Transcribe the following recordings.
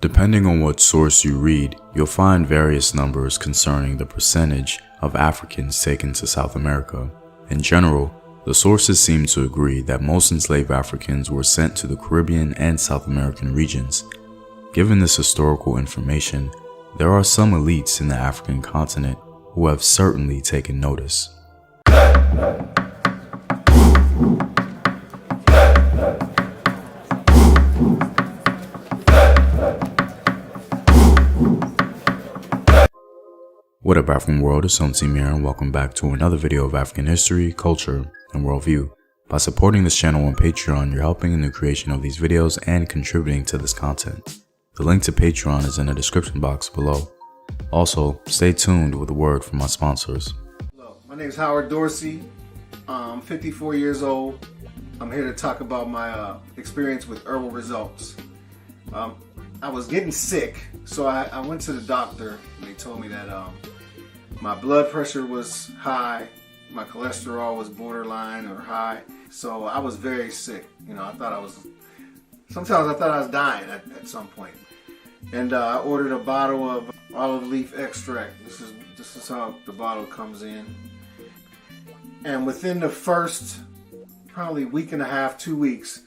Depending on what source you read, you'll find various numbers concerning the percentage of Africans taken to South America. In general, the sources seem to agree that most enslaved Africans were sent to the Caribbean and South American regions. Given this historical information, there are some elites in the African continent who have certainly taken notice. What up, African world? It's Team here, and welcome back to another video of African history, culture, and worldview. By supporting this channel on Patreon, you're helping in the creation of these videos and contributing to this content. The link to Patreon is in the description box below. Also, stay tuned with a word from my sponsors. Hello, my name is Howard Dorsey. I'm 54 years old. I'm here to talk about my experience with herbal results. I was getting sick, so I went to the doctor. They told me that my blood pressure was high, my cholesterol was borderline or high, so I was very sick. Sometimes I thought I was dying at some point. And I ordered a bottle of olive leaf extract. This is how the bottle comes in. And within the first probably week and a half, 2 weeks,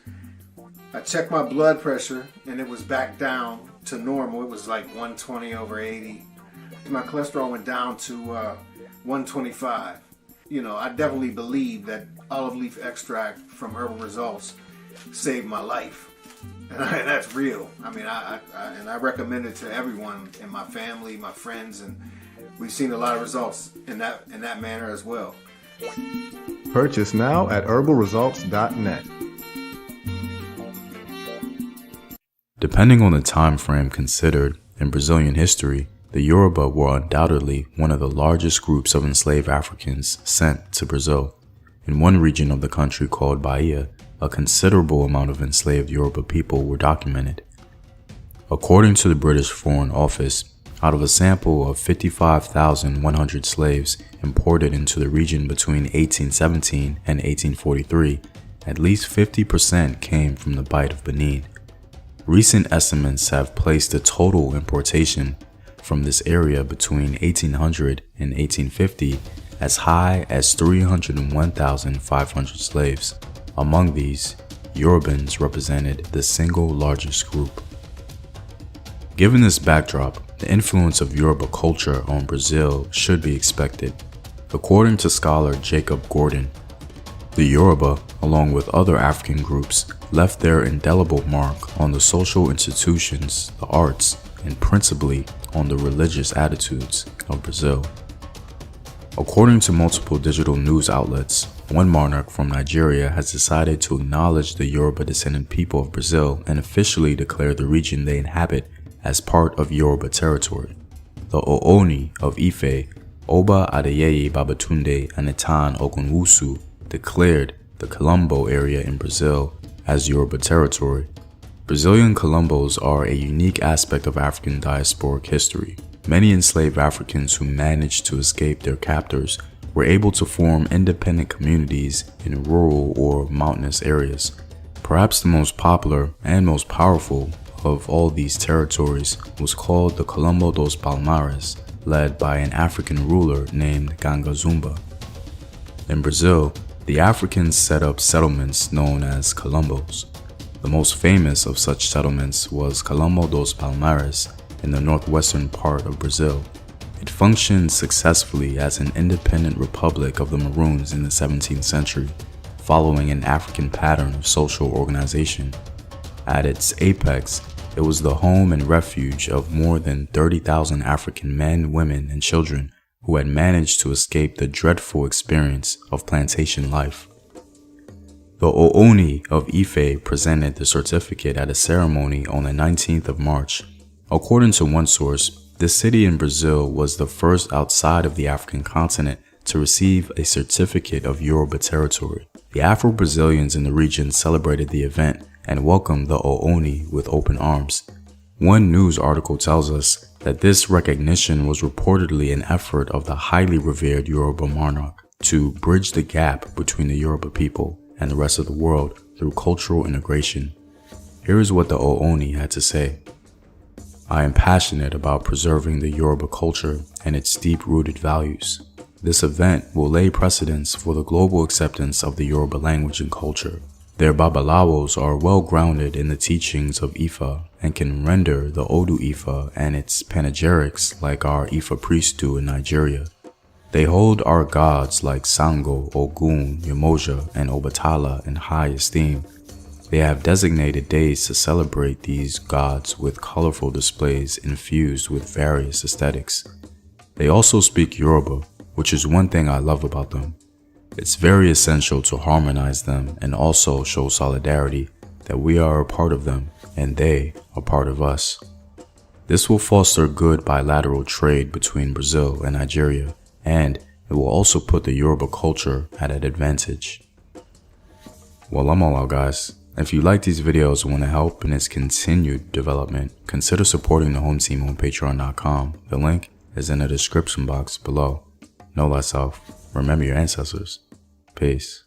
I checked my blood pressure and it was back down to normal. It was like 120/80. My cholesterol went down to 125. I definitely believe that olive leaf extract from Herbal Results saved my life. And that's real. I recommend it to everyone in my family, my friends, and we've seen a lot of results in that manner as well. Purchase now at herbalresults.net. Depending on the time frame considered, in Brazilian history, the Yoruba were undoubtedly one of the largest groups of enslaved Africans sent to Brazil. In one region of the country called Bahia, a considerable amount of enslaved Yoruba people were documented. According to the British Foreign Office, out of a sample of 55,100 slaves imported into the region between 1817 and 1843, at least 50% came from the Bight of Benin. Recent estimates have placed the total importation from this area between 1800 and 1850 as high as 301,500 slaves. Among these, Yorubans represented the single largest group. Given this backdrop, the influence of Yoruba culture on Brazil should be expected. According to scholar Jacob Gordon, the Yoruba, along with other African groups, left their indelible mark on the social institutions, the arts, and principally on the religious attitudes of Brazil. According to multiple digital news outlets, one monarch from Nigeria has decided to acknowledge the Yoruba descendant people of Brazil and officially declare the region they inhabit as part of Yoruba territory. The Ooni of Ife, Oba Adeyeye Babatunde Anitan Ogunwusi, declared the Colombo area in Brazil as Yoruba territory. Brazilian Colombos are a unique aspect of African diasporic history. Many enslaved Africans who managed to escape their captors were able to form independent communities in rural or mountainous areas. Perhaps the most popular and most powerful of all these territories was called the Colombo dos Palmares, led by an African ruler named Gangazumba. In Brazil, the Africans set up settlements known as Colombos. The most famous of such settlements was Colombo dos Palmares in the northwestern part of Brazil. It functioned successfully as an independent republic of the Maroons in the 17th century, following an African pattern of social organization. At its apex, it was the home and refuge of more than 30,000 African men, women, and children who had managed to escape the dreadful experience of plantation life. The Ooni of Ife presented the certificate at a ceremony on the 19th of March. According to one source, this city in Brazil was the first outside of the African continent to receive a certificate of Yoruba territory. The Afro-Brazilians in the region celebrated the event and welcomed the Ooni with open arms. One news article tells us that this recognition was reportedly an effort of the highly revered Yoruba monarch to bridge the gap between the Yoruba people and the rest of the world through cultural integration. Here is what the Ooni had to say. I am passionate about preserving the Yoruba culture and its deep-rooted values. This event will lay precedents for the global acceptance of the Yoruba language and culture. Their babalawos are well grounded in the teachings of Ifa and can render the Odu Ifa and its panegyrics like our Ifa priests do in Nigeria. They hold our gods like Sango, Ogun, Yamoja, and Obatala in high esteem. They have designated days to celebrate these gods with colorful displays infused with various aesthetics. They also speak Yoruba, which is one thing I love about them. It's very essential to harmonize them and also show solidarity that we are a part of them and they are part of us. This will foster good bilateral trade between Brazil and Nigeria, and it will also put the Yoruba culture at an advantage. Well, I'm all out, guys. If you like these videos and want to help in its continued development, consider supporting the home team on patreon.com. The link is in the description box below. Know thyself. Remember your ancestors. Peace.